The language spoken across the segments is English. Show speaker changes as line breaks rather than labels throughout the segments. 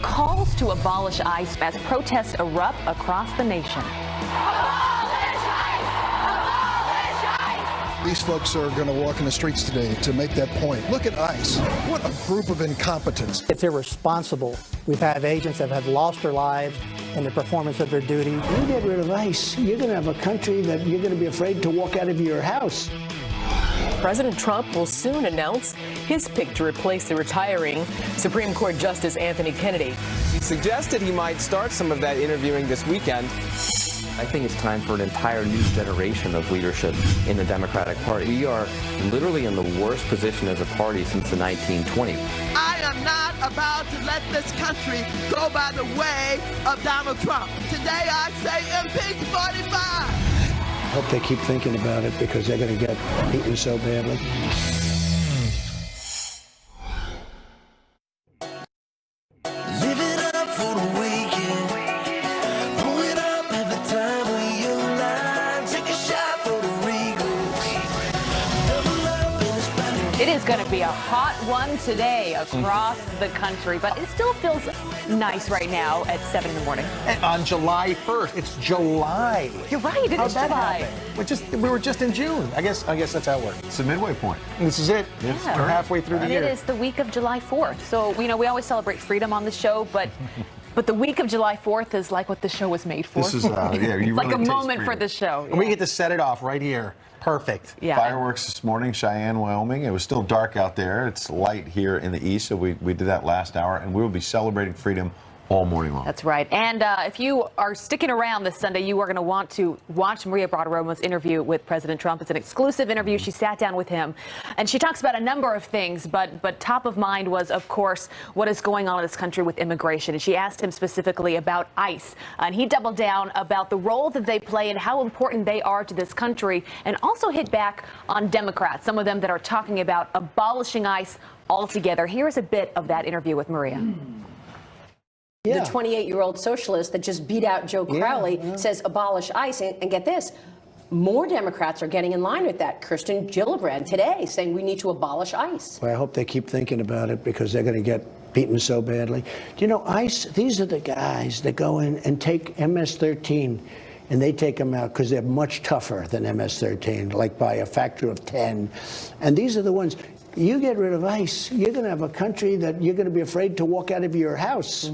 calls to abolish ICE as protests erupt across the nation.
These folks are going to walk in the streets today to make that point. Look at ICE. What a group of incompetents.
It's irresponsible. We've had agents that have lost their lives in the performance of their duty.
You get rid of ICE, you're going to have a country that you're going to be afraid to walk out of your house.
President Trump will soon announce his pick to replace the retiring Supreme Court Justice Anthony Kennedy.
He suggested he might start some of that interviewing this weekend.
I think it's time for an entire new generation of leadership in the Democratic Party. We are literally in the worst position as a party since the 1920s.
I am not about to let this country go by the way of Donald Trump. Today I say impeach 45.
I hope they keep thinking about it because they're going to get beaten so badly.
Live it up for the weekend. Pull it up every time we align. Take a shot for the Regals. Double up in this body.
It is going to be a hot one today across the country, but it still feels nice right now at 7 in the morning.
And on July 1st, it's July.
You're right, it is July.
We were just in June. I guess that's how it works.
It's the midway point.
And this is it.
Yeah.
We're halfway through the
And
year.
it is the week of July 4th. So, we always celebrate freedom on the show, but the week of July 4th is like what the show was made for.
This is, yeah, you
it's
really
like a
taste
moment for
freedom.
the show.
And we get to set it off right here. Perfect.
Yeah.
Fireworks this morning, Cheyenne, Wyoming. It was still dark out there. It's light here in the east, so we did that last hour, and we will be celebrating freedom all morning long.
That's right. And if you are sticking around this Sunday, you are going to want to watch Maria Bartiromo's interview with President Trump. It's an exclusive interview. She sat down with him, and she talks about a number of things, but top of mind was, of course, what is going on in this country with immigration. And she asked him specifically about ICE, and he doubled down about the role that they play and how important they are to this country, and also hit back on Democrats, some of them that are talking about abolishing ICE altogether. Here's a bit of that interview with Maria.
The 28-year-old socialist that just beat out Joe Crowley says abolish ICE. And get this, more Democrats are getting in line with that. Kirsten Gillibrand today saying we need to abolish ICE.
Well, I hope they keep thinking about it because they're going to get beaten so badly. Do you know, ICE, these are the guys that go in and take MS-13 and they take them out because they're much tougher than MS-13, like by a factor of 10. And these are the ones, you get rid of ICE, you're going to have a country that you're going to be afraid to walk out of your house.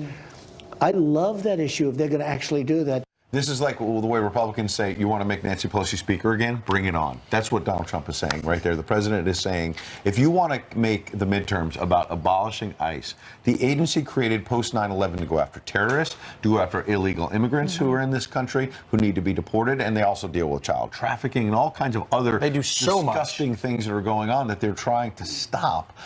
I love that issue if they're going to actually do that.
This is like the way Republicans say, you want to make Nancy Pelosi speaker again? Bring it on. That's what Donald Trump is saying right there. The president is saying, if you want to make the midterms about abolishing ICE, the agency created post 9/11 to go after terrorists, to go after illegal immigrants who are in this country, who need to be deported, and they also deal with child trafficking and all kinds of other disgusting things that are going on that they're trying to stop,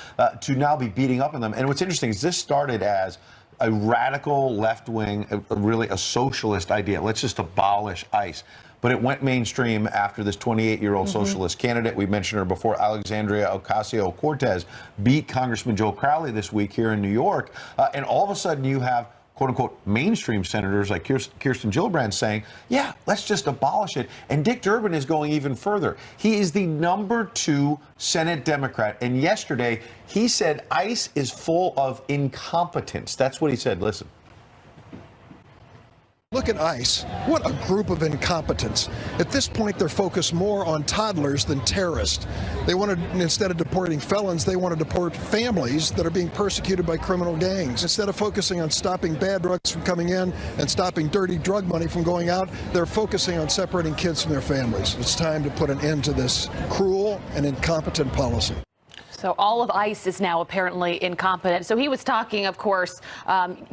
to now be beating up on them. And what's interesting is this started as a radical left-wing, really a socialist idea. Let's just abolish ICE. But it went mainstream after this 28-year-old socialist candidate, we mentioned her before, Alexandria Ocasio-Cortez, beat Congressman Joe Crowley this week here in New York. And all of a sudden you have quote-unquote mainstream senators like Kirsten Gillibrand saying, yeah, let's just abolish it. And Dick Durbin is going even further. He is the #2 Senate Democrat. And yesterday, he said ICE is full of incompetence. That's what he said. Listen.
Look at ICE. What a group of incompetents. At this point, they're focused more on toddlers than terrorists. They wanted, instead of deporting felons, they want to deport families that are being persecuted by criminal gangs. Instead of focusing on stopping bad drugs from coming in and stopping dirty drug money from going out, they're focusing on separating kids from their families. It's time to put an end to this cruel and incompetent policy.
So all of ICE is now apparently incompetent. So he was talking, of course,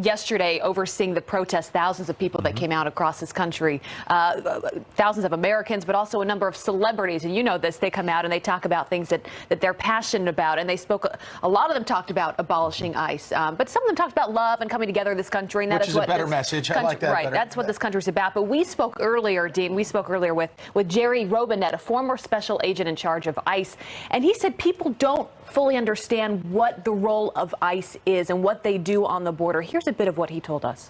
yesterday overseeing the protests, thousands of people that came out across this country, thousands of Americans, but also a number of celebrities. And you know this, they come out and they talk about things that they're passionate about. And they spoke, a lot of them talked about abolishing ICE, but some of them talked about love and coming together in this country. And that
Which is
what
a better
this
message.
Country,
I like that
right,
better.
that's what this country's about. But we spoke earlier, Dean, with Jerry Robinette, a former special agent in charge of ICE. And he said people don't fully understand what the role of ICE is and what they do on the border. Here's a bit of what he told us.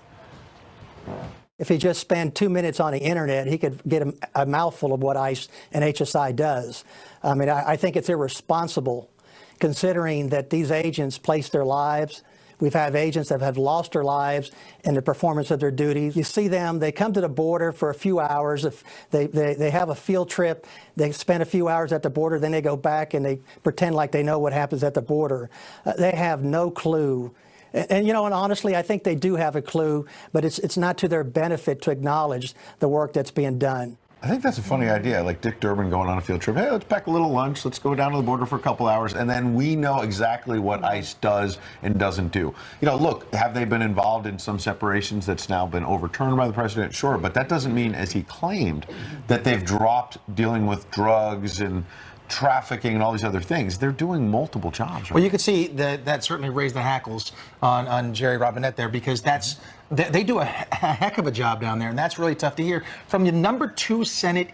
If he just spent 2 minutes on the internet, he could get a mouthful of what ICE and HSI does. I mean, I think it's irresponsible considering that these agents place their lives. We've had agents that have lost their lives in the performance of their duties. You see them, they come to the border for a few hours. If they have a field trip, they spend a few hours at the border, then they go back and they pretend like they know what happens at the border. They have no clue. And you know, and honestly, I think they do have a clue, but it's not to their benefit to acknowledge the work that's being done.
I think that's a funny idea, like Dick Durbin going on a field trip. Hey, let's pack a little lunch. Let's go down to the border for a couple hours, and then we know exactly what ICE does and doesn't do. You know, look, have they been involved in some separations that's now been overturned by the president? Sure, but that doesn't mean, as he claimed, that they've dropped dealing with drugs and trafficking and all these other things. They're doing multiple jobs. Right?
Well, you could see that certainly raised the hackles on Jerry Robinette there, because they do a heck of a job down there, and that's really tough to hear from your number 2 Senate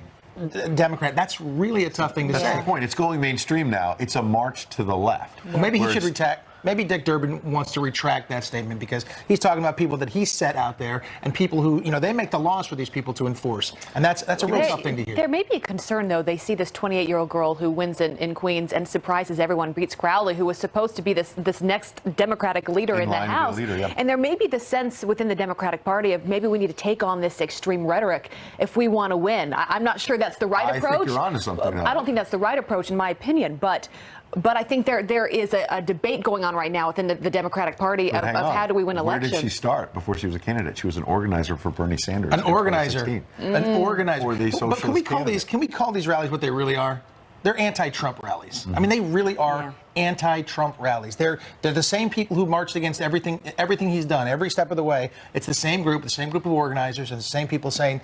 Democrat. That's really a tough thing to say.
That's the point. It's going mainstream now. It's a march to the left.
Well, maybe he should retract. Maybe Dick Durbin wants to retract that statement, because he's talking about people that he set out there and people who, you know, they make the laws for these people to enforce. And that's a real tough thing to hear.
There may be a concern, though. They see this 28-year-old girl who wins in Queens and surprises everyone, beats Crowley, who was supposed to be this next Democratic leader in the House. And there may be the sense within the Democratic Party of maybe we need to take on this extreme rhetoric if we want to win. I'm not sure that's the right approach.
I think you're onto something.
I don't think that's the right approach, in my opinion. But I think there is a debate going on right now within the Democratic Party of how do we win elections.
Where did she start before she was a candidate? She was an organizer for Bernie Sanders.
An organizer. An organizer.
For the socialist
can we call these rallies what they really are? They're anti-Trump rallies. I mean, they really are anti-Trump rallies. They're the same people who marched against everything he's done, every step of the way. It's the same group of organizers, and the same people saying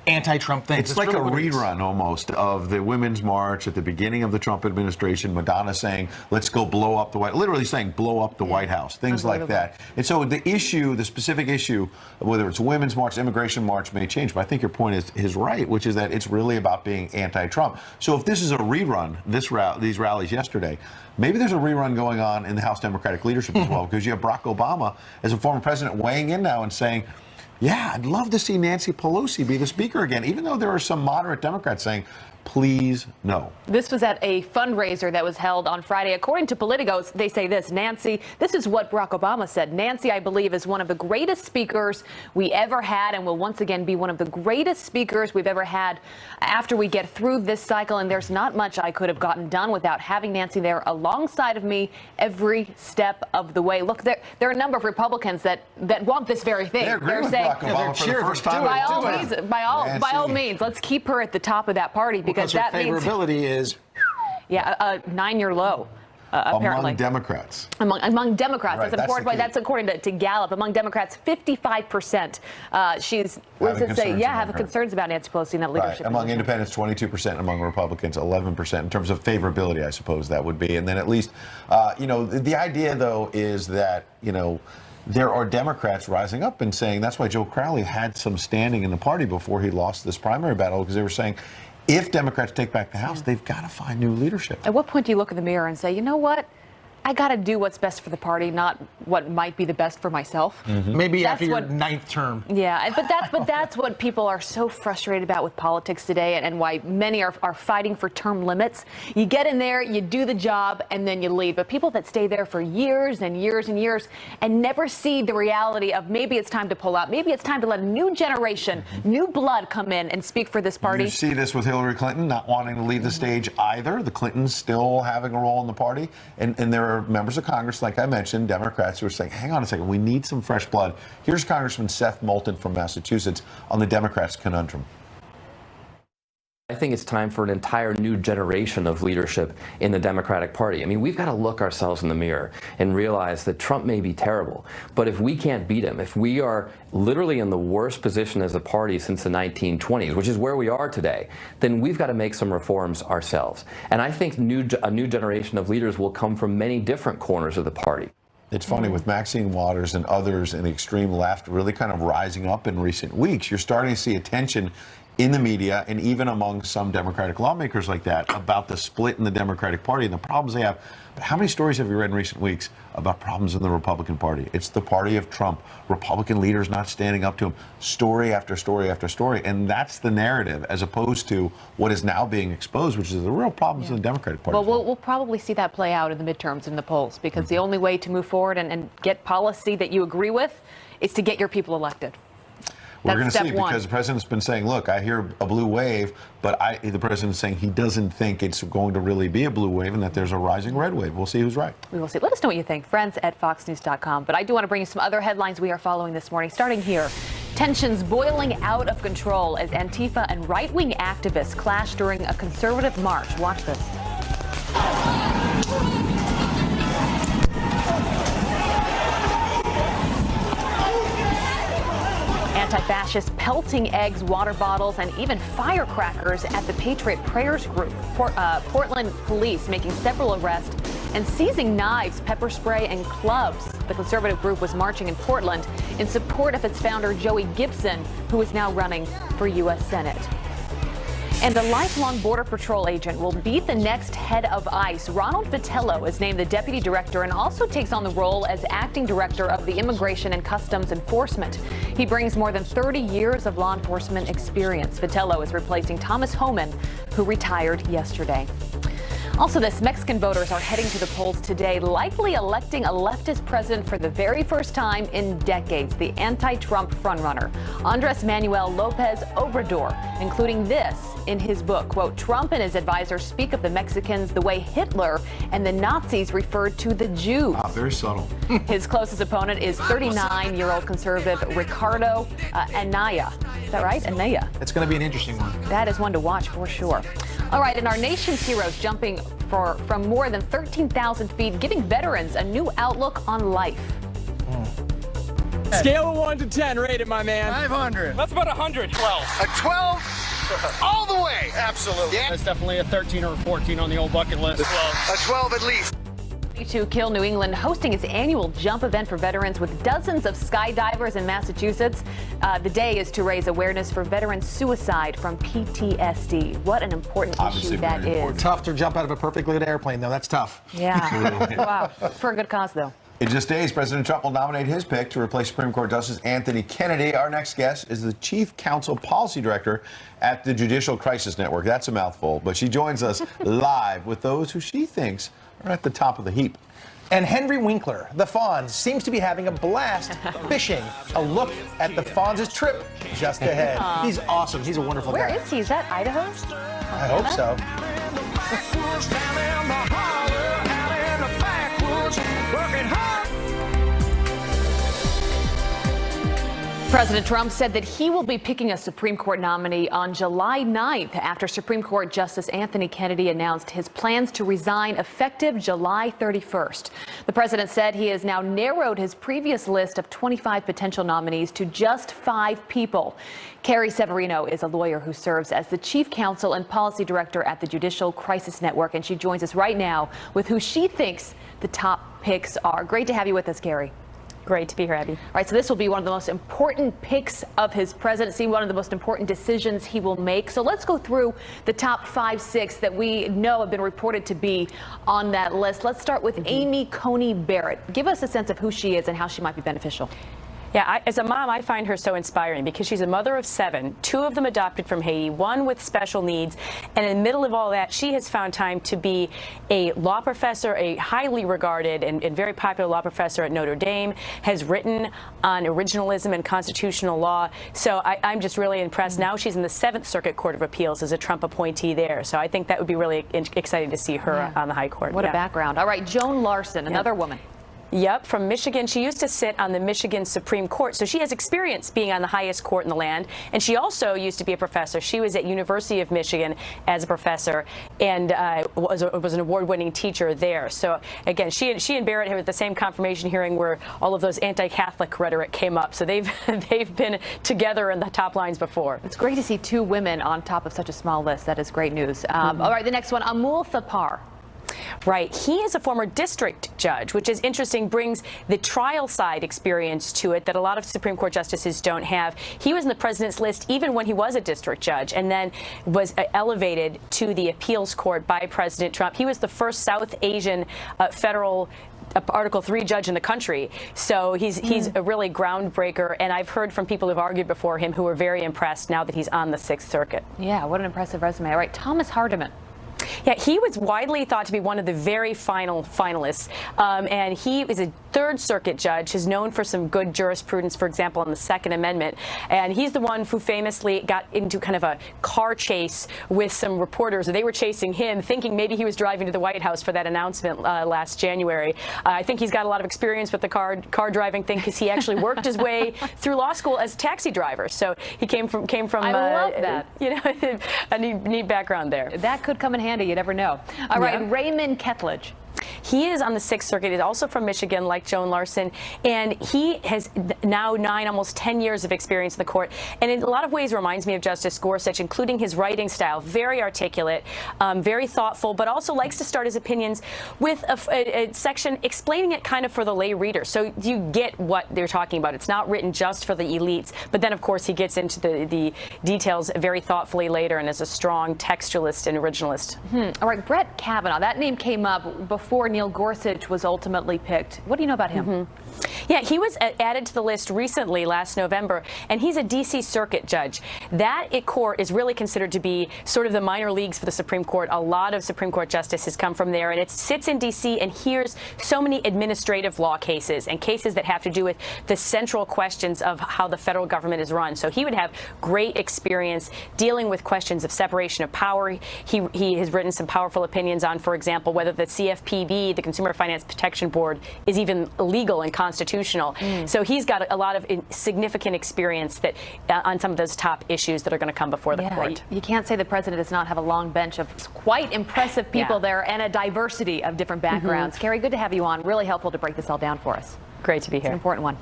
anti-Trump things.
It's like really a rerun almost of the Women's March at the beginning of the Trump administration. Madonna saying, let's go blow up the White House. Literally saying, blow up the White House. Things like that. And so the specific issue, whether it's Women's March, Immigration March, may change. But I think your point is right, which is that it's really about being anti-Trump. So if this is a rerun, these rallies yesterday, maybe there's a rerun going on in the House Democratic leadership as well, because you have Barack Obama as a former president weighing in now and saying, yeah, I'd love to see Nancy Pelosi be the speaker again, even though there are some moderate Democrats saying, please, no.
This was at a fundraiser that was held on Friday. According to Politico, they say this, Nancy, this is what Barack Obama said. Nancy, I believe, is one of the greatest speakers we ever had and will once again be one of the greatest speakers we've ever had after we get through this cycle. And there's not much I could have gotten done without having Nancy there alongside of me every step of the way. Look, there are a number of Republicans that want this very thing.
They're saying,
by all means, let's keep her at the top of that party, because that means
favorability is
a 9-year low. Apparently.
Among Democrats.
Among Democrats.
Right,
that's according to Gallup. Among Democrats, 55%. Have concerns about Nancy Pelosi in that leadership.
Right. Among independents, 22%. Among Republicans, 11%. In terms of favorability, I suppose that would be. And then at least, the idea, though, is that, there are Democrats rising up and saying that's why Joe Crowley had some standing in the party before he lost this primary battle, because they were saying, if Democrats take back the House, they've got to find new leadership.
At what point do you look in the mirror and say, you know what? I got to do what's best for the party, not what might be the best for myself.
Maybe after your 9th term.
Yeah, but that's what people are so frustrated about with politics today, and why many are fighting for term limits. You get in there, you do the job, and then you leave. But people that stay there for years and years and years and never see the reality of maybe it's time to pull out, maybe it's time to let a new generation, new blood come in and speak for this party.
You see this with Hillary Clinton not wanting to leave the stage either. The Clintons still having a role in the party, and there are members of Congress, like I mentioned, Democrats who are saying, hang on a second, we need some fresh blood. Here's Congressman Seth Moulton from Massachusetts on the Democrats' conundrum.
I think it's time for an entire new generation of leadership in the Democratic Party. I mean, we've got to look ourselves in the mirror and realize that Trump may be terrible, but if we can't beat him, if we are literally in the worst position as a party since the 1920s, which is where we are today, then we've got to make some reforms ourselves. And I think a new generation of leaders will come from many different corners of the party.
It's funny, with Maxine Waters and others in the extreme left really kind of rising up in recent weeks, you're starting to see a tension in the media and even among some Democratic lawmakers like that about the split in the Democratic Party and the problems they have. But how many stories have you read in recent weeks about problems in the Republican Party? It's the party of Trump. Republican leaders not standing up to him. Story after story after story. And that's the narrative as opposed to what is now being exposed, which is the real problems in the Democratic Party.
Well, we'll probably see that play out in the midterms in the polls because the only way to move forward and get policy that you agree with is to get your people elected.
We're going to see
one.
because the president's been saying, look, I hear a blue wave, but the president's saying he doesn't think it's going to really be a blue wave and that there's a rising red wave. We'll see who's right.
We will see. Let us know what you think. Friends at foxnews.com. But I do want to bring you some other headlines we are following this morning, starting here. Tensions boiling out of control as Antifa and right-wing activists clash during a conservative march. Watch this. Anti-fascists pelting eggs, water bottles, and even firecrackers at the Patriot Prayers group. Portland police making several arrests and seizing knives, pepper spray, and clubs. The conservative group was marching in Portland in support of its founder, Joey Gibson, who is now running for U.S. Senate. And a lifelong Border Patrol agent will beat the next head of ICE. Ronald Vitello is named the deputy director and also takes on the role as acting director of the Immigration and Customs Enforcement. He brings more than 30 years of law enforcement experience. Vitello is replacing Thomas Homan, who retired yesterday. Also, this Mexican voters are heading to the polls today, likely electing a leftist president for the very first time in decades, the anti-Trump frontrunner, Andres Manuel Lopez Obrador, including this in his book. Quote, Trump and his advisors speak of the Mexicans the way Hitler and the Nazis referred to the Jews.
Very subtle.
His closest opponent is 39-year-old conservative Ricardo Anaya. Is that right? Anaya.
It's going to be an interesting one.
That is one to watch for sure. All right, and our nation's heroes jumping from more than 13,000 feet, giving veterans a new outlook on life.
Scale of 1 to 10, rate it, my man.
500.
That's about 100. 12.
A 12? All the way. Absolutely. Yeah.
That's definitely a 13 or a 14 on the old bucket list.
A 12 at least.
To Kill New England hosting its annual jump event for veterans with dozens of skydivers in Massachusetts. The day is to raise awareness for veteran suicide from PTSD. What an important issue that is.
Tough to jump out of a perfectly good airplane, though. That's tough.
Yeah. Wow. For a good cause, though.
In just days, President Trump will nominate his pick to replace Supreme Court Justice Anthony Kennedy. Our next guest is the Chief Counsel Policy Director at the Judicial Crisis Network. That's a mouthful, but she joins us live with those who she thinks are at the top of the heap.
And Henry Winkler, the Fonz, seems to be having a blast fishing. A look at the Fonz's trip just ahead. He's awesome. He's a wonderful guy.
Where is he? Is that Idaho?
I hope so.
President Trump said that he will be picking a Supreme Court nominee on July 9th after Supreme Court Justice Anthony Kennedy announced his plans to resign effective July 31st. The president said he has now narrowed his previous list of 25 potential nominees to just 5 people. Carrie Severino is a lawyer who serves as the chief counsel and policy director at the Judicial Crisis Network, and she joins us right now with who she thinks the top picks are. Great to have you with us, Carrie.
Great to be here, Abby.
All right, so this will be one of the most important picks of his presidency, one of the most important decisions he will make. So let's go through the top 5, 6 that we know have been reported to be on that list. Let's start with Amy Coney Barrett. Give us a sense of who she is and how she might be beneficial.
Yeah, as a mom, I find her so inspiring because she's a mother of 7, 2 of them adopted from Haiti, 1 with special needs. And in the middle of all that, she has found time to be a law professor, a highly regarded and very popular law professor at Notre Dame, has written on originalism and constitutional law. So I'm just really impressed. Now she's in the 7th Circuit Court of Appeals as a Trump appointee there. So I think that would be really exciting to see her on the high court.
What a background. All right, Joan Larson, another woman.
Yep, from Michigan. She used to sit on the Michigan Supreme Court, so she has experience being on the highest court in the land. And she also used to be a professor. She was at University of Michigan as a professor and was an award-winning teacher there. So again, she and Barrett had the same confirmation hearing where all of those anti-Catholic rhetoric came up. So they've been together in the top lines before.
It's great to see 2 women on top of such a small list. That is great news. All right, the next one, Amul Thapar.
Right. He is a former district judge, which is interesting, brings the trial side experience to it that a lot of Supreme Court justices don't have. He was in the president's list even when he was a district judge and then was elevated to the appeals court by President Trump. He was the first South Asian federal Article III judge in the country. So he's a really groundbreaker. And I've heard from people who've argued before him who are very impressed now that he's on the Sixth Circuit.
Yeah, what an impressive resume. All right, Thomas Hardiman.
Yeah, he was widely thought to be one of the very final finalists, and he is a Third Circuit judge, is known for some good jurisprudence, for example, on the Second Amendment, and he's the one who famously got into kind of a car chase with some reporters. They were chasing him, thinking maybe he was driving to the White House for that announcement last January. I think he's got a lot of experience with the car driving thing because he actually worked his way through law school as a taxi driver. So he came from
I love that.
You know, a neat background there.
That could come in handy. You never know. All right,
Yeah.
Raymond Ketledge.
He is on the Sixth Circuit. He's also from Michigan, like Joan Larson, and he has now almost 10 years of experience in the court, and in a lot of ways reminds me of Justice Gorsuch, including his writing style. Very articulate, very thoughtful, but also likes to start his opinions with a section explaining it kind of for the lay reader, so you get what they're talking about. It's not written just for the elites, but then, of course, he gets into the details very thoughtfully later and is a strong textualist and originalist.
All right, Brett Kavanaugh. That name came up before Neil Gorsuch was ultimately picked. What do you know about him?
Yeah, he was added to the list recently, last November, and he's a D.C. Circuit judge. That court is really considered to be sort of the minor leagues for the Supreme Court. A lot of Supreme Court justices come from there, and it sits in D.C. and hears so many administrative law cases and cases that have to do with the central questions of how the federal government is run. So he would have great experience dealing with questions of separation of power. He has written some powerful opinions on, for example, whether the CFPB, the Consumer Finance Protection Board, is even legal and constitutional. So he's got a lot of significant experience that on some of those top issues that are going to come before the court.
You can't say the president does not have a long bench of quite impressive people there and a diversity of different backgrounds. Carrie, good to have you on. Really helpful to break this all down for us.
Great to be here.
It's an important one.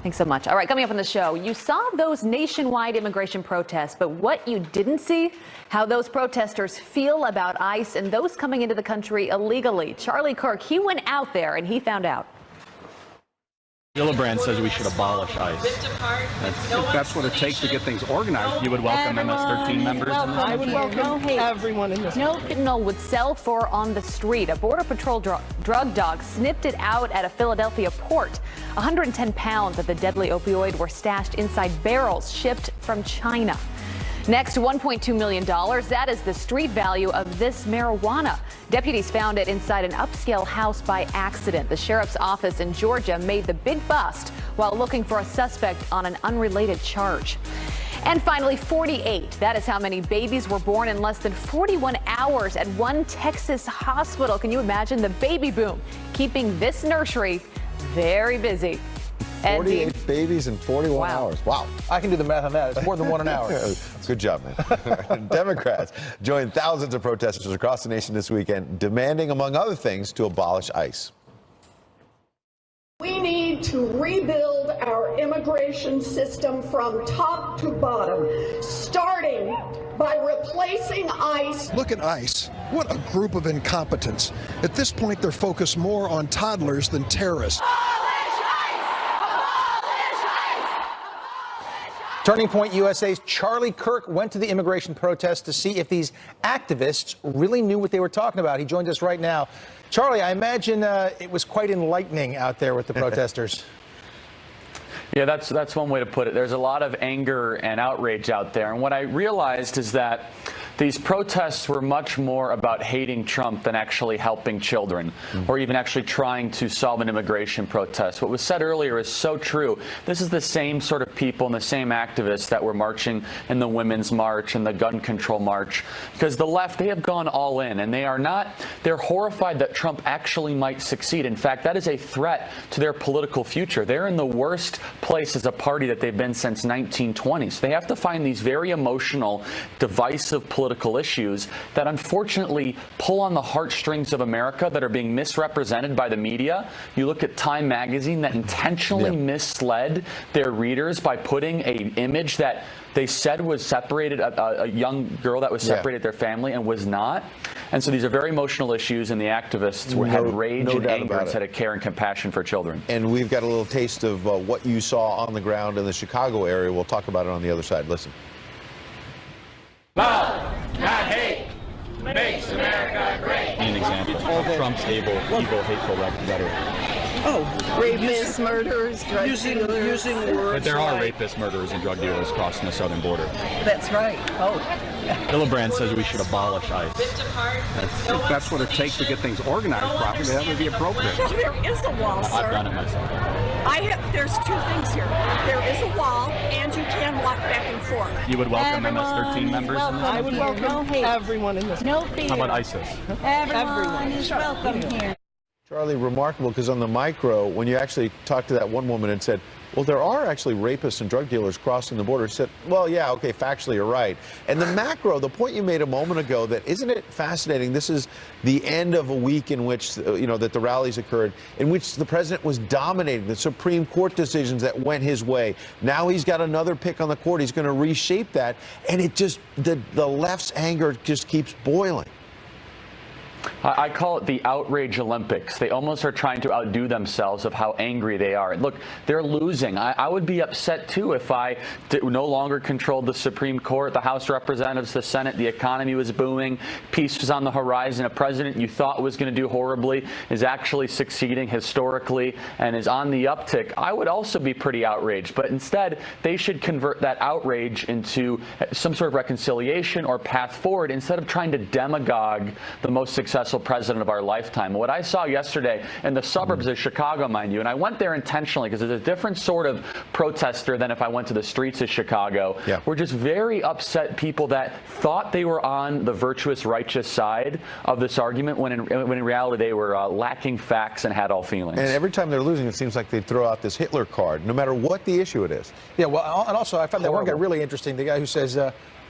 Thanks so much. All right, coming up on the show, you saw those nationwide immigration protests, but what you didn't see, how those protesters feel about ICE and those coming into the country illegally. Charlie Kirk, he went out there and he found out.
Gillibrand says we should abolish ICE. If that's what it takes to get things organized, you would welcome MS-13 members.
I would welcome everyone in this. No fentanyl would sell for on the street. A Border Patrol drug dog sniffed it out at a Philadelphia port. 110 pounds of the deadly opioid were stashed inside barrels shipped from China. Next, $1.2 million. That is the street value of this marijuana. Deputies found it inside an upscale house by accident. The sheriff's office in Georgia made the big bust while looking for a suspect on an unrelated charge. And finally, 48. That is how many babies were born in less than 41 hours at one Texas hospital. Can you imagine the baby boom keeping this nursery very busy?
48 babies in 41 hours. Wow.
I can do the math on that. It's more than one an hour.
Good job, man. Democrats joined thousands of protesters across the nation this weekend, demanding, among other things, to abolish ICE.
We need to rebuild our immigration system from top to bottom, starting by replacing ICE.
Look at ICE. What a group of incompetents. At this point, they're focused more on toddlers than terrorists.
Turning Point USA's Charlie Kirk went to the immigration protest to see if these activists really knew what they were talking about. He joins us right now. Charlie, I imagine it was quite enlightening out there with the protesters.
Yeah, that's one way to put it. There's a lot of anger and outrage out there. And what I realized is that these protests were much more about hating Trump than actually helping children or even actually trying to solve an immigration protest. What was said earlier is so true. This is the same sort of people and the same activists that were marching in the Women's March and the gun control march, because the left, they have gone all in, and they're horrified that Trump actually might succeed. In fact, that is a threat to their political future. They're in the worst place as a party that they've been since 1920. So they have to find these very emotional, divisive political political issues that unfortunately pull on the heartstrings of America that are being misrepresented by the media. You look at Time magazine that intentionally misled their readers by putting an image that they said was separated, a young girl that was separated their family and was not. And so these are very emotional issues, and the activists had rage and anger instead of care and compassion for children.
And we've got a little taste of what you saw on the ground in the Chicago area. We'll talk about it on the other side. Listen.
Love, not hate, makes America great.
An example of Trump's evil, hateful rhetoric.
Oh, rapists, murderers, drug dealers. Using words.
But there are
like,
rapists, murderers, and drug dealers crossing the southern border.
That's right. Oh.
Gillibrand says we should abolish ICE. That's what it takes to get things organized properly. That would be appropriate.
Well, there is a wall, sir.
I've done it myself.
There's two things here. There is a wall, and you can walk back and forth.
You would welcome MS-13 members in this?
I would welcome everyone in this.
No fear.
How about ISIS?
Everyone is welcome here.
Charlie, remarkable, because on the micro, when you actually talked to that one woman and said, well, there are actually rapists and drug dealers crossing the border, she said, well, yeah, okay, factually, you're right. And the macro, the point you made a moment ago, that isn't it fascinating? This is the end of a week in which, that the rallies occurred, in which the president was dominating the Supreme Court decisions that went his way. Now he's got another pick on the court. He's going to reshape that. And it just, the left's anger just keeps boiling.
I call it the outrage Olympics. They almost are trying to outdo themselves of how angry they are. And look, they're losing. I would be upset too if I no longer controlled the Supreme Court, the House of Representatives, the Senate, the economy was booming, peace was on the horizon. A president you thought was going to do horribly is actually succeeding historically and is on the uptick. I would also be pretty outraged, but instead they should convert that outrage into some sort of reconciliation or path forward instead of trying to demagogue the most successful president of our lifetime. What I saw yesterday in the suburbs of Chicago, mind you, and I went there intentionally because it's a different sort of protester than if I went to the streets of Chicago, were just very upset people that thought they were on the virtuous, righteous side of this argument when in reality they were lacking facts and had all feelings.
And every time they're losing, it seems like they throw out this Hitler card, no matter what the issue it is.
Yeah, well, and also I found that one guy really interesting, the guy who says,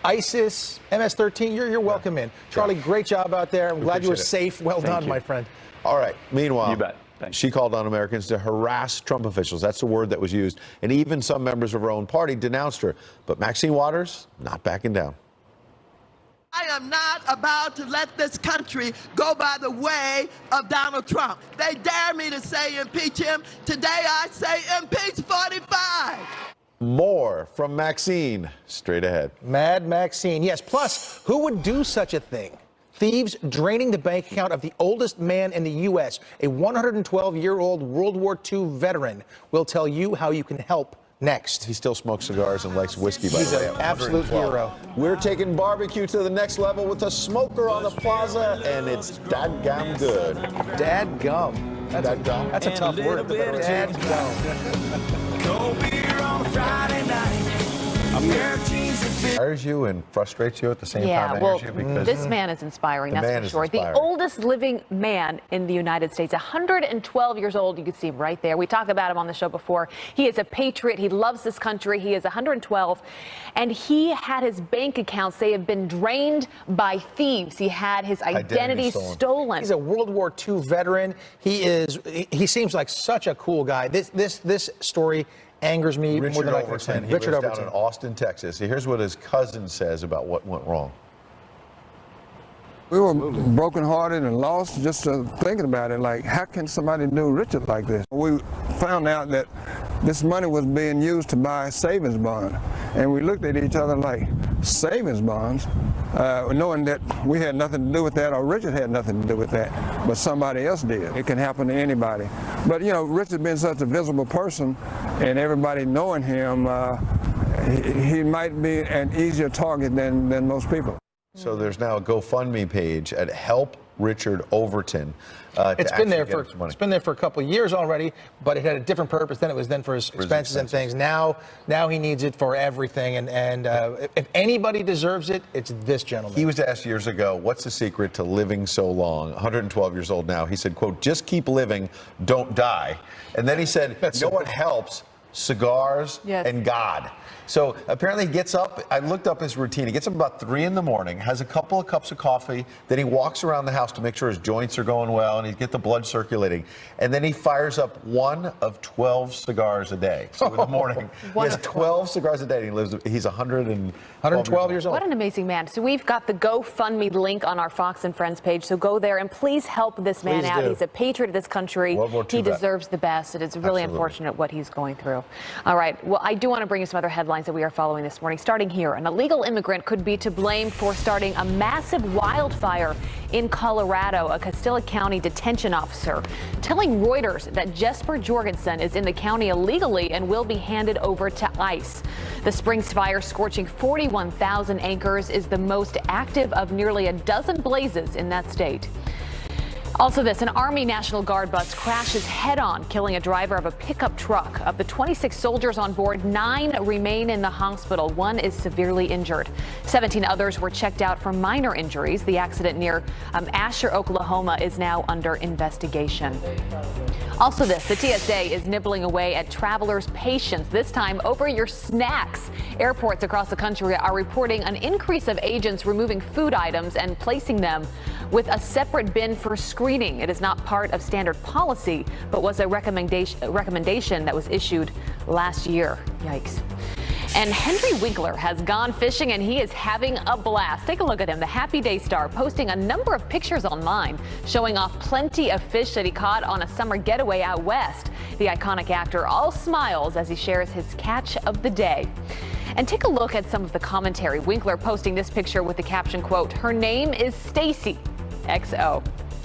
ISIS, MS-13, you're welcome in. Charlie, great job out there. I'm glad you were safe. Well done, my friend.
All right. Meanwhile,
you bet.
She called on Americans to harass Trump officials. That's the word that was used. And even some members of her own party denounced her. But Maxine Waters, not backing down.
I am not about to let this country go by the way of Donald Trump. They dare me to say impeach him. Today I say impeach 45.
More from Maxine straight ahead.
Mad Maxine. Yes, plus, who would do such a thing? Thieves draining the bank account of the oldest man in the U.S., a 112-year-old World War II veteran. We'll tell you how you can help next.
He still smokes cigars and likes whiskey, by the way.
He's an absolute hero.
We're taking barbecue to the next level with a smoker on the plaza, and it's dadgum good.
Dadgum. That's a tough word. Dadgum.
Cold beer on a Friday night.
Inspires you and frustrates you at the same time.
Well, this man is inspiring, that's for sure. The oldest living man in the United States, 112 years old. You can see him right there. We talked about him on the show before. He is a patriot. He loves this country. He is 112, and he had his bank accounts. They have been drained by thieves. He had his identity stolen.
He's a World War II veteran. He seems like such a cool guy. This story angers me more than I can stand.
Richard Overton. Down in Austin, Texas. Here's what his cousin says about what went wrong.
We were brokenhearted and lost just thinking about it. Like, how can somebody do Richard like this? We found out that this money was being used to buy a savings bond. And we looked at each other like, savings bonds? Knowing that we had nothing to do with that, or Richard had nothing to do with that, but somebody else did. It can happen to anybody. But, you know, Richard being such a visible person and everybody knowing him, he might be an easier target than most people.
So there's now a GoFundMe page at Help Richard Overton.
It's been there for a couple of years already, but it had a different purpose. Then it was for his expenses and things. Now he needs it for everything. And if anybody deserves it, it's this gentleman.
He was asked years ago, what's the secret to living so long? 112 years old now. He said, quote, just keep living, don't die. And then he said, what helps? cigars,
Yes.
and God. So apparently he gets up, I looked up his routine, he gets up about 3 in the morning, has a couple of cups of coffee, then he walks around the house to make sure his joints are going well and he get the blood circulating. And then he fires up 1 of 12 cigars a day. So in the morning, he has 12 cigars a day and he's 112 years old.
What an amazing man. So we've got the GoFundMe link on our Fox and Friends page. So go there and please help this man
Please
out.
do.
He's a patriot of this country.
World War II
he
vet.
deserves the best. It is really
Absolutely.
unfortunate what he's going through. All right. Well, I do want to bring you some other headlines that we are following this morning. Starting here, an illegal immigrant could be to blame for starting a massive wildfire in Colorado. A Castilla County detention officer telling Reuters that Jesper Jorgensen is in the county illegally and will be handed over to ICE. The Springs fire, scorching 41,000 acres, is the most active of nearly a dozen blazes in that state. Also this, an Army National Guard bus crashes head-on, killing a driver of a pickup truck. Of the 26 soldiers on board, 9 remain in the hospital. 1 is severely injured. 17 others were checked out for minor injuries. The accident near Asher, Oklahoma is now under investigation. Also this, the TSA is nibbling away at travelers' patience, this time over your snacks. Airports across the country are reporting an increase of agents removing food items and placing them with a separate bin for screening. It is not part of standard policy, but was a recommendation that was issued last year. Yikes. And Henry Winkler has gone fishing and he is having a blast. Take a look at him, the Happy Day star, posting a number of pictures online showing off plenty of fish that he caught on a summer getaway out west. The iconic actor all smiles as he shares his catch of the day. And take a look at some of the commentary. Winkler posting this picture with the caption, quote, "Her name is Stacy, XO."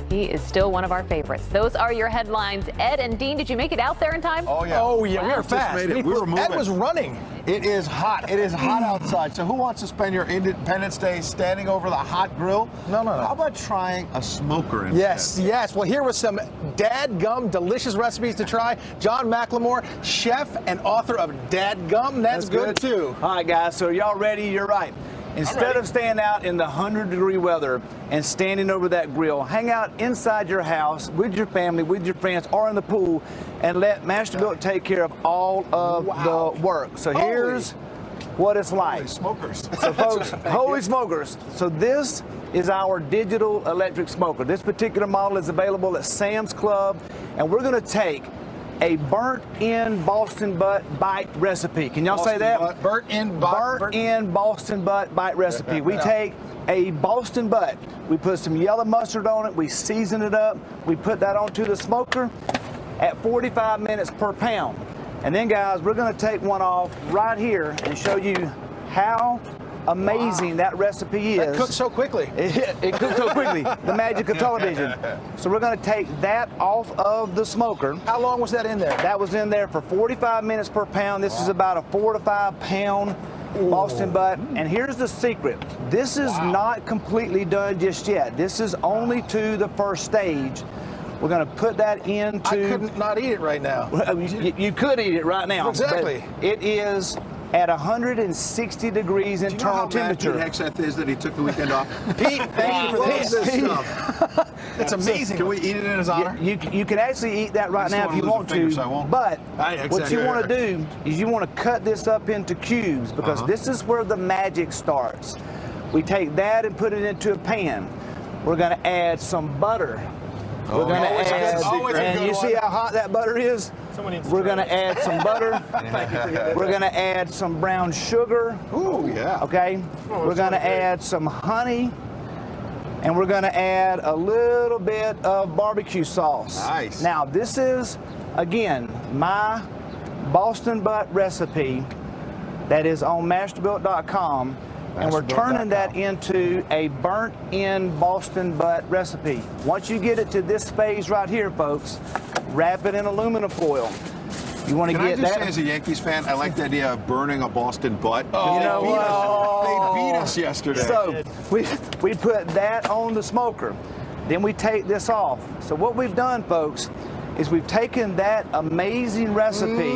He is still one of our favorites. Those are your headlines. Ed and Dean, did you make it out there in time?
Oh, yeah.
Oh, yeah, we
Wow.
were fast.
Just made it. We were moving.
Ed was running.
It is hot. It is hot outside. So who wants to spend your Independence Day standing over the hot grill?
No.
How about trying a smoker instead?
Yes. Well, here was some dadgum delicious recipes to try. John McLemore, chef and author of Dadgum. That's good too.
All right, guys, so y'all ready? You're right. Instead of standing out in the 100-degree weather and standing over that grill, hang out inside your house with your family, with your friends, or in the pool, and let Masterbuilt take care of all of the work. So here's what it's like.
Holy smokers.
So folks, holy smokers. So this is our digital electric smoker. This particular model is available at Sam's Club, and we're going to take a burnt-in Boston butt bite recipe. Can y'all say that?
Burnt-in
Boston butt bite recipe. We take a Boston butt, we put some yellow mustard on it, we season it up, we put that onto the smoker at 45 minutes per pound. And then guys, we're gonna take one off right here and show you how amazing that recipe is.
That cooks so quickly.
It cooks so quickly. The magic of television. So we're going to take that off of the smoker.
How long was that in there?
That was in there for 45 minutes per pound. This is about a 4 to 5 pound Boston butt. And here's the secret. This is not completely done just yet. This is only to the first stage. We're going to put that into...
I couldn't not eat it right now.
You could eat it right now.
Exactly.
But it is at 160 degrees internal temperature.
Do you know how mad Pete Hegseth is that he took the weekend off?
Pete, thank you for this stuff. It's amazing.
Can we eat it in his honor?
You can actually eat that right now if you want to.
So I won't.
But what you want to do is you want to cut this up into cubes because this is where the magic starts. We take that and put it into a pan. We're going to add some butter. We're going to add, and you see how hot that butter is? We're going to add some butter. We're going to add some brown sugar.
Ooh, yeah.
Okay? We're going to add some honey. And we're going to add a little bit of barbecue sauce.
Nice.
Now, this is, again, my Boston butt recipe that is on Masterbuilt.com. And we're turning that into a burnt-in Boston butt recipe. Once you get it to this phase right here, folks, wrap it in aluminum foil. You want to
Can
get
I just
that?
say, as a Yankees fan, I like the idea of burning a Boston butt.
You know what?
They beat us yesterday.
So we put that on the smoker. Then we take this off. So what we've done, folks, is we've taken that amazing recipe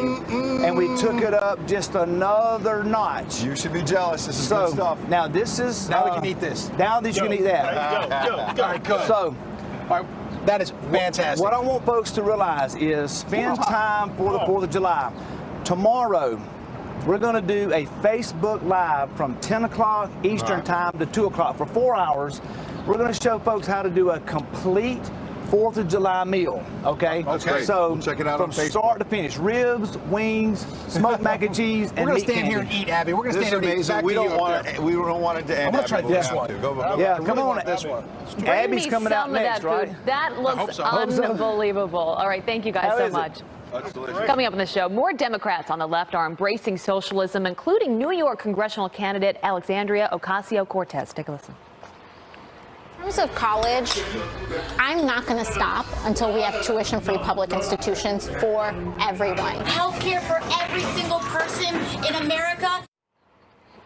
and we took it up just another notch.
You should be jealous. This is
So
good stuff.
now this is
Now we can eat this.
Now that you can eat that.
Go. All right, good.
So
that is fantastic.
what I want folks to realize is spend time for the 4th of July. Tomorrow, we're going to do a Facebook Live from 10 o'clock Eastern Time to 2 o'clock for 4 hours. We're going to show folks how to do a complete 4th of July meal, okay?
That's great.
So
We'll check it out
from
on Facebook.
start to finish, ribs, wings, smoked mac and cheese, and
We're going
meat
to stand here
candy.
and eat, Abby. We're going to
This is
stand here and eat.
amazing.
Back
We
to you
don't
up
want
there.
it. We don't want it to end.
I'm going to try
Abby, but we
this
have
one.
to. Go.
Yeah,
I
come
really
on.
want this one.
Bring
Abby's
me
coming out
some of
next,
that
right?
food. That
hope
looks
so.
unbelievable. All right, thank you guys
How
so
is it?
much.
That's delicious.
Coming up on the show, more Democrats on the left are embracing socialism, including New York congressional candidate Alexandria Ocasio-Cortez. Take a listen.
In terms of college, I'm not going to stop until we have tuition-free public institutions for everyone.
Healthcare for every single person in America.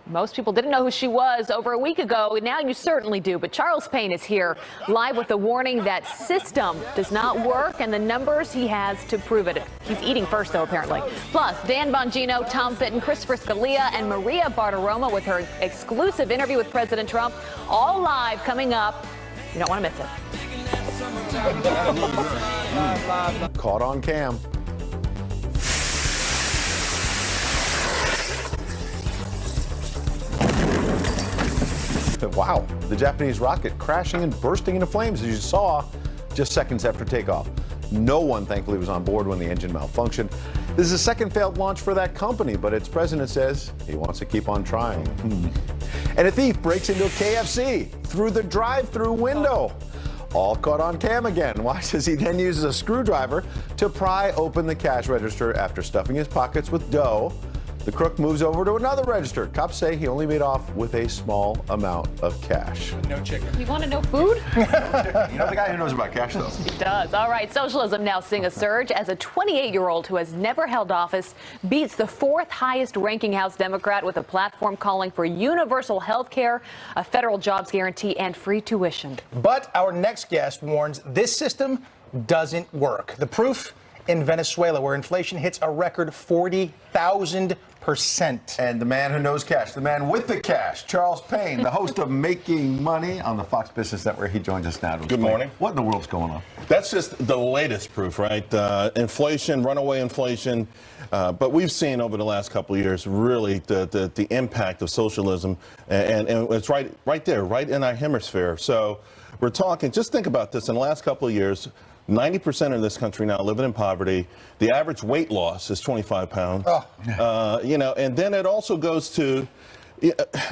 Most people didn't know who she was over a week ago. Now you certainly do. But Charles Payne is here live with a warning that system does not work and the numbers he has to prove it. He's eating first, though, apparently. Plus, Dan Bongino, Tom Fitton, Christopher Scalia, and Maria Bartiromo with her exclusive interview with President Trump. All live coming up. You don't want to miss it.
Caught on cam. Wow, the Japanese rocket crashing and bursting into flames, as you saw, just seconds after takeoff. No one, thankfully, was on board when the engine malfunctioned. This is the second failed launch for that company, but its president says he wants to keep on trying. And a thief breaks into a KFC through the drive-through window. All caught on cam again. Watch as he then uses a screwdriver to pry open the cash register after stuffing his pockets with dough. The crook moves over to another register. Cops say he only made off with a small amount of cash.
No chicken.
You want to know food?
You know the guy who knows about cash, though.
He does. All right, socialism now seeing a surge as a 28-year-old who has never held office beats the fourth highest ranking House Democrat with a platform calling for universal health care, a federal jobs guarantee, and free tuition.
But our next guest warns this system doesn't work. The proof in Venezuela, where inflation hits a record 40,000%.
And the man who knows cash, the man with the cash, Charles Payne, the host of Making Money on the Fox Business Network. He joins us now to explain
Good morning.
What in the world's going on?
That's just the latest proof, right? Inflation, runaway inflation. But we've seen over the last couple of years really the impact of socialism. And it's right there, right in our hemisphere. So we're talking, just think about this, in the last couple of years, 90% of this country now living in poverty. The average weight loss is 25 pounds. And then it also goes to,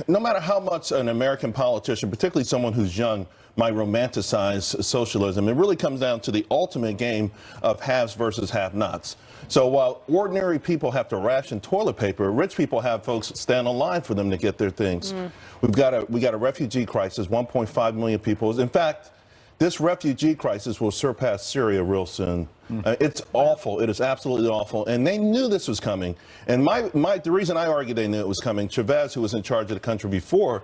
no matter how much an American politician, particularly someone who's young, might romanticize socialism, it really comes down to the ultimate game of haves versus have-nots. So while ordinary people have to ration toilet paper, rich people have folks stand in line for them to get their things. We got a refugee crisis, 1.5 million people. In fact, this refugee crisis will surpass Syria real soon. It's awful. It is absolutely awful. And they knew this was coming. And the reason I argue they knew it was coming, Chavez, who was in charge of the country before,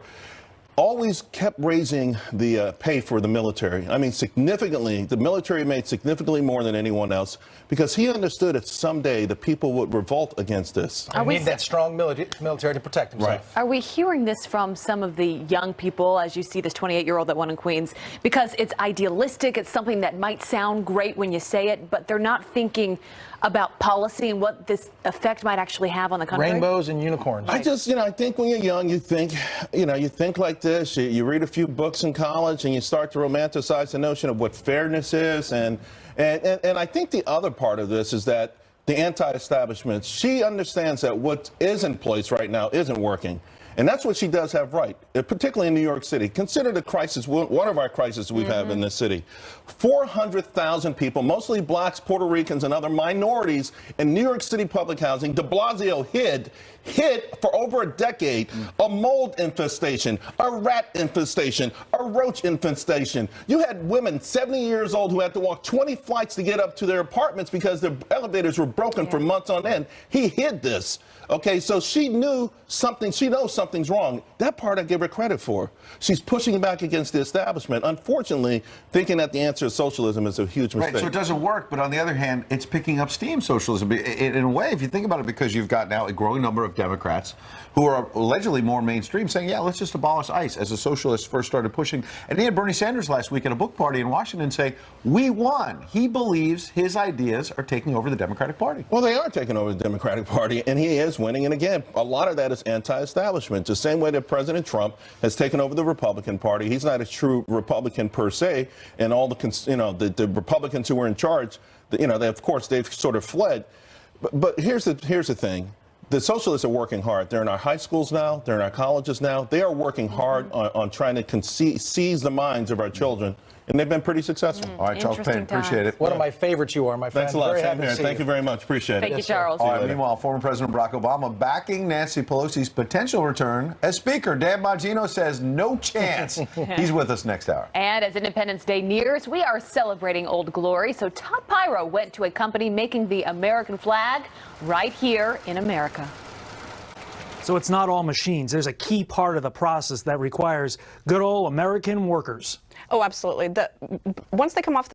always kept raising the pay for the military. I mean, significantly. The military made significantly more than anyone else because he understood that someday the people would revolt against this.
We need that strong military to protect himself.
Right.
Are we hearing this from some of the young people, as you see this 28-year-old that won in Queens, because it's idealistic, it's something that might sound great when you say it, but they're not thinking about policy and what this effect might actually have on the country?
Rainbows and unicorns.
I just, I think when you're young, you think like this. You read a few books in college and you start to romanticize the notion of what fairness is. And I think the other part of this is that the anti-establishment, she understands that what is in place right now isn't working. And that's what she does have right, particularly in New York City. Consider the crisis, one of our crises we've had in this city. 400,000 people, mostly blacks, Puerto Ricans, and other minorities in New York City public housing. De Blasio hid for over a decade a mold infestation, a rat infestation, a roach infestation. You had women 70 years old who had to walk 20 flights to get up to their apartments because their elevators were broken for months on end. He hid this. Okay, so she knew something. She knows something something's wrong. That part I give her credit for. She's pushing back against the establishment. Unfortunately, thinking that the answer is socialism is a huge mistake.
Right, so it doesn't work, but on the other hand, it's picking up steam, socialism. In a way, if you think about it, because you've got now a growing number of Democrats who are allegedly more mainstream saying, yeah, let's just abolish ICE, as the socialists first started pushing. And he had Bernie Sanders last week at a book party in Washington say, we won. He believes his ideas are taking over the Democratic Party.
Well, they are taking over the Democratic Party, and he is winning. And again, a lot of that is anti-establishment. The same way that President Trump has taken over the Republican Party. He's not a true Republican per se, and all the Republicans who were in charge, of course, they've sort of fled. But here's the thing. The socialists are working hard. They're in our high schools now. They're in our colleges now. They are working hard on trying to seize the minds of our children, and they've been pretty successful.
All right, Charles Payne, appreciate it.
One of my favorites you are, my friend.
Thanks a lot.
Very
Same
happy to
here.
see
Thank you very much. Appreciate it.
Thank you, Charles.
All right, meanwhile, former President Barack Obama backing Nancy Pelosi's potential return as Speaker. Dan Bongino says no chance. He's with us next hour.
And as Independence Day nears, we are celebrating Old Glory. So Todd Pyro went to a company making the American flag right here in America.
So it's not all machines. There's a key part of the process that requires good old American workers.
Oh, absolutely. Once they come off